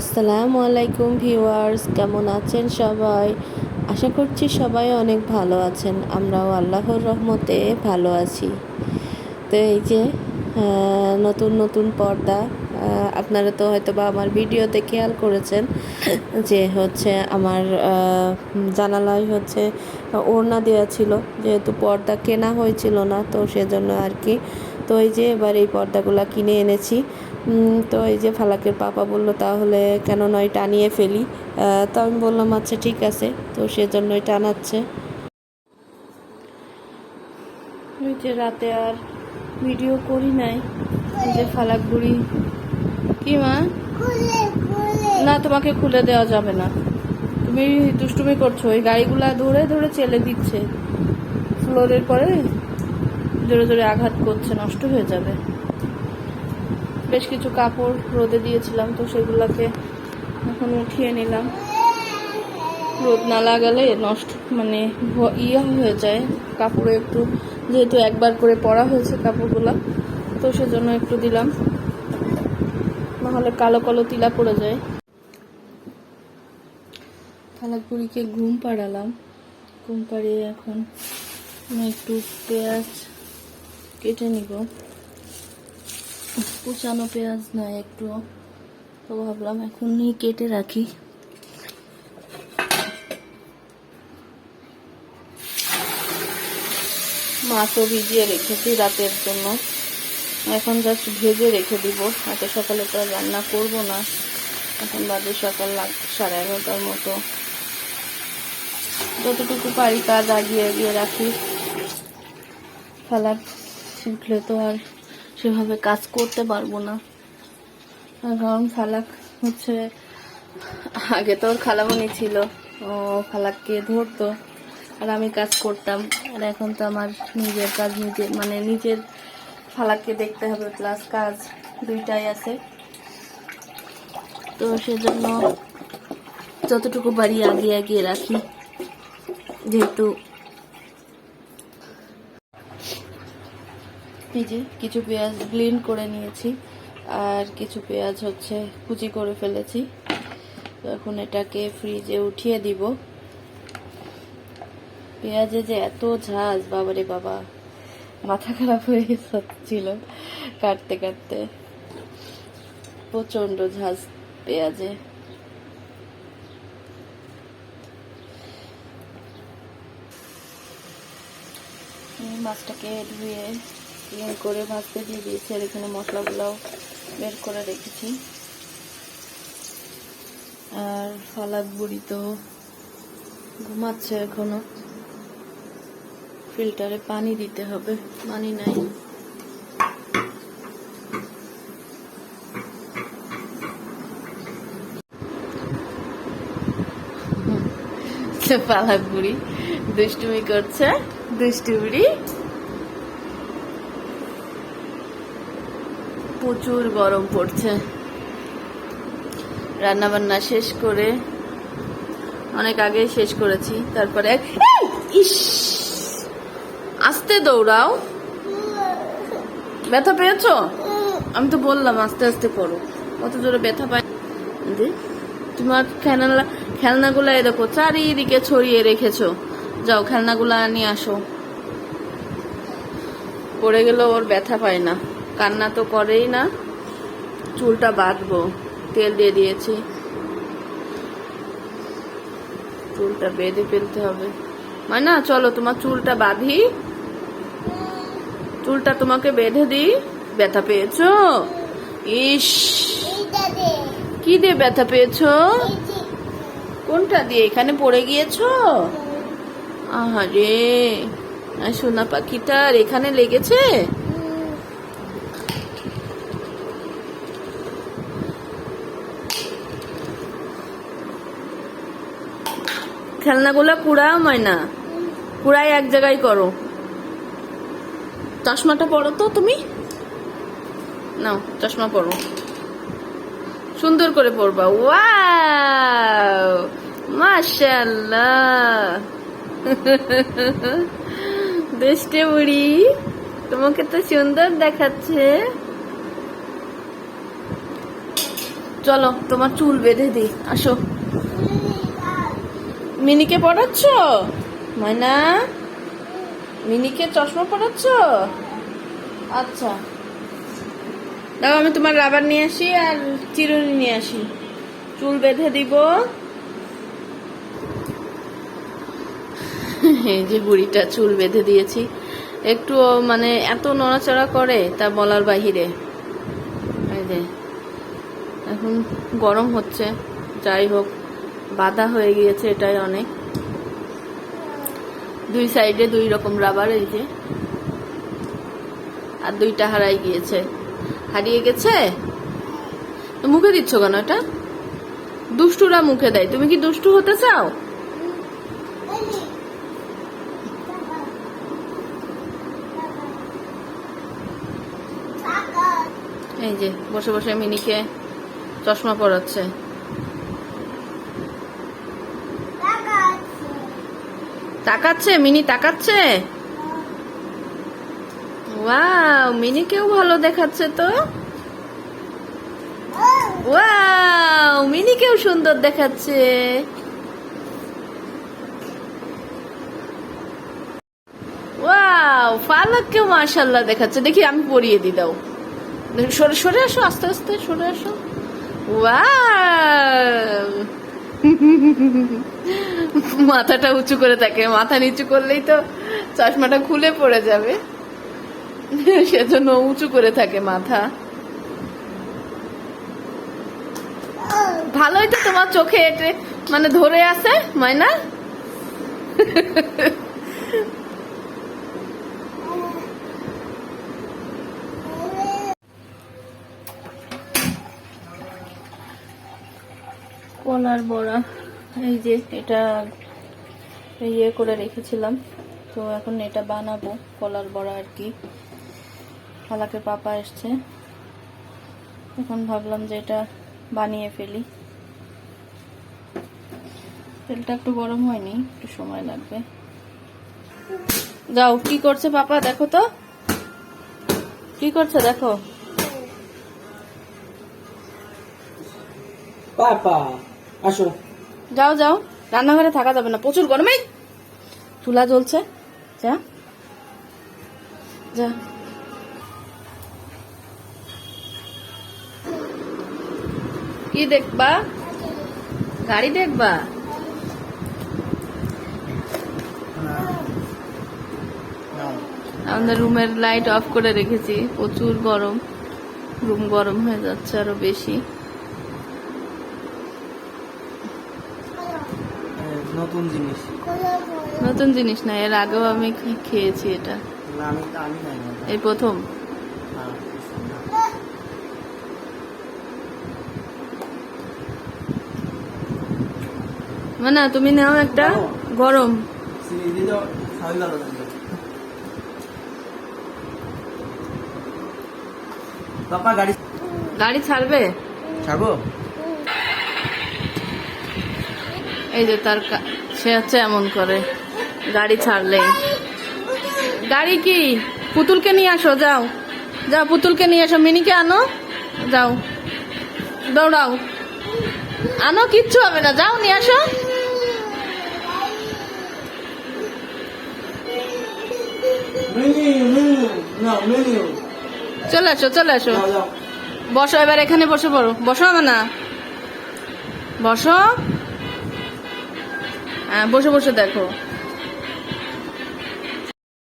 আসসালামু আলাইকুম ভিউয়ার্স, কেমন আছেন সবাই? আশা করছি সবাই অনেক ভালো আছেন। আমরাও আল্লাহর রহমতে ভালো আছি। তো এই যে নতুন নতুন পর্দা, আপনারা তো হয়তো বা আমার ভিডিওতে খেয়াল করেছেন যে হচ্ছে আমার জানালায় হচ্ছে ওড়না দেওয়া ছিল, যেহেতু পর্দা কেনা হয়েছিল না, তো সেজন্য আর কি। তো এই যে এবার এই পর্দাগুলো কিনে এনেছি। তো এই যে ফালাকের পাপা বললো তাহলে কেন নয় টানিয়ে ফেলি। তো আমি বললাম আচ্ছা ঠিক আছে, তো সেজন্যই টানাচ্ছে। ওই যে রাতে আর ভিডিও করি নাই। এই যে ফালাক বুড়ি, কি মা? না, তোমাকে খুলে দেওয়া যাবে না, তুমি দুষ্টুমি করছো। ওই গাড়িগুলা ধরে ধরে চেলে দিচ্ছে ফ্লোরের পরে, জোরে জোরে আঘাত করছে, নষ্ট হয়ে যাবে। বেশ কিছু কাপড় রোদে দিয়েছিলাম, তো সেগুলোকে এখন উঠিয়ে নিলাম। রোদ না লাগালে নষ্ট মানে হয়ে যায় কাপড়ে একটু, যেহেতু একবার করে পরা হয়েছে কাপড়গুলা, তো সেজন্য একটু দিলাম, নাহলে কালো কালো তিলা পড়ে যায়। থালাপুরিকে ঘুম পাড়ালাম, ঘুম পাড়িয়ে এখন আমি একটু পেঁয়াজ কেটে নিব। কুচানো পেঁয়াজ নাই একটু, তো ভাবলাম এখনই কেটে রাখি। মাছও ভিজিয়ে রেখেছি রাতের জন্য, এখন জাস্ট ভেজে রেখে দিব। এত সকালে তো আর রান্না করব না, এখন বাজে সকাল 11:30 মতো। যতটুকু পারি কাজ আগিয়ে এগিয়ে রাখি। ফালাক উঠলে তো আর সেভাবে কাজ করতে পারবো না, কারণ ফালাক হচ্ছে আগে তো ওর খালামণি ছিল, ও ফালাককে ধরতো আর আমি কাজ করতাম। আর এখন তো আমার নিজের কাজ নিজে, মানে নিজের ফালাককে দেখতে হবে প্লাস কাজ দুইটাই আছে। তো সেজন্য যতটুকু পারি আগিয়ে আগিয়ে রাখি। যেহেতু এই যে কিছু পেঁয়াজ ব্লেন্ড করে নিয়েছি, আর কিছু পেঁয়াজ হচ্ছে কুচি করে ফেলেছি। তো এখন এটাকে ফ্রিজে উঠিয়ে দিব। পেঁয়াজে যে এত ঝাঁজ, বাবারে বাবা, মাথা খারাপ হয়ে গেছিল কাটতে কাটতে। প্রচন্ড ঝাঁজ পেঁয়াজে। মাছটাকে ধুয়ে ক্লিন করে ভাজতে দিয়ে দিয়েছি, আর এখানে মশলাগুলোও বের করে রেখেছি। আর ফালাক বুড়ি তো ঘুমাচ্ছে এখনো, ফিল্টারে পানি দিতে হবে, পানি নাই। ফালাক বুড়ি দুষ্টুমি করছে, দুষ্টু বুড়ি। প্রচুর গরম পড়ছে। রান্না বান্না শেষ করে অনেক আগেই শেষ করেছি। তারপরে ইস, আস্তে দৌড়াও, ব্যথা পেয়েছো? আমি তো বললাম আস্তে আস্তে করো, কত জোরে ব্যথা পাই। তোমার খেলনাগুলো এ দেখো চারিদিকে ছড়িয়ে রেখেছো, যাও খেলনাগুলা নিয়ে আসো। পড়ে গেলেও ওর ব্যথা পায় না, কান্না তো করেই না। চুলটা বাঁধবো, তেল দিয়ে দিয়েছি, চুলটা বেঁধে ফেলতে হবে। না চলো তোমার চুলটা বাঁধি, চুলটা তোমাকে বেঁধে দিই। ব্যথা পেয়েছো? ইস, কি দিয়ে ব্যথা পেয়েছো? কোনটা দিয়ে? এখানে পড়ে গিয়েছো? আহারে সোনা পাখিটার এখানে লেগেছে। খেলনাগুলো কুড়াও ময়না, কুড়াই এক জায়গায় করো। চশমাটা পরো তো তুমি, নাও চশমা পরো, সুন্দর করে পরবা। ওয়াও, মাশাআল্লাহ। দুষ্টু বুড়ি, তোমাকে তো সুন্দর দেখাচ্ছে। চলো তোমার চুল বেঁধে দিই, আসো। মিনিকে পড়াচ্ছ ময়না? মিনিকে চশমা পড়াচ্ছ? আচ্ছা দাও, আমি তোমার রাবার নিয়ে আসি আর চিরুনি নিয়ে আসি, চুল বেঁধে দিব। এই যে বুড়িটা চুল বেঁধে দিয়েছি, একটু মানে এত নড়াচড়া করে তা বলার বাহিরে। এই যে এখন গরম হচ্ছে, যাই হোক বাধা হয়ে গিয়েছে, এটাই অনেক। দুই সাইডে দুই রকম রাবার, এই যে, আর দুইটা হারিয়ে গেছে। তো মুখে দিচ্ছ কেন এটা? দুষ্টুরা মুখে দেয়, তুমি কি দুষ্টু হতে চাও? এই যে বসে বসে মিনিকে চশমা পরাচ্ছে। তাকাচ্ছে মিনি, তাকাচ্ছে। ওয়াও, মিনিকেও ভালো দেখাচ্ছে তো। ওয়াও, মিনিকেও সুন্দর দেখাচ্ছে। ওয়াও, ফালাককেও মাশাআল্লাহ দেখাচ্ছে। দেখি আমি পরিয়ে দিই, দাও। সরে সরে আসো, আস্তে আস্তে সরে আসো। ওয়াও, মাথাটা উঁচু করে থাকে, মাথা নিচু করলেই তো চশমাটা খুলে পড়ে যাবে, সেজন্য উঁচু করে থাকে মাথা। ভালোই তো তোমার চোখে এটে মানে ধরে আছে ময়না। কলার বড়া, এই যে এটা ইয়ে করে রেখেছিলাম, তো এখন এটা বানাবো কলার বড়া আর কি। ফালাকের পাপা এসছে, এখন ভাবলাম যে এটা বানিয়ে ফেলি। তেলটা একটু গরম হয়নি, একটু সময় লাগবে। যাও, কি করছে পাপা দেখো তো, কি করছে দেখো। পাপা আসো, যাও যাও, রান্নাঘরে থাকা যাবে না, প্রচুর গরমে চুলা জ্বলছে। যা যা। কি দেখবা? গাড়ি দেখবা? আমাদের রুমের লাইট অফ করে রেখেছি, প্রচুর গরম, রুম গরম হয়ে যাচ্ছে আরো বেশি। নতুন জিনিস না, এর আগেও আমি খেয়েছি এটা, এই প্রথম। মানে তুমি নাও একটা, গরম। পাপা গাড়ি ছাড়বে? ছাড়বো। এই যে তার সে হচ্ছে এমন করে, গাড়ি ছাড়লেই। গাড়ি কি? পুতুলকে নিয়ে আসো, যাও যাও, পুতুলকে নিয়ে আসো, মিনিকে আনো, যাও দৌড়াও, আনো, কিচ্ছু হবে না, যাও নিয়ে আসো। চলে আসো চলে আসো, বসো এবার, এখানে বসে পড়ো, বসো না, বসো। হ্যাঁ বসে বসে দেখো।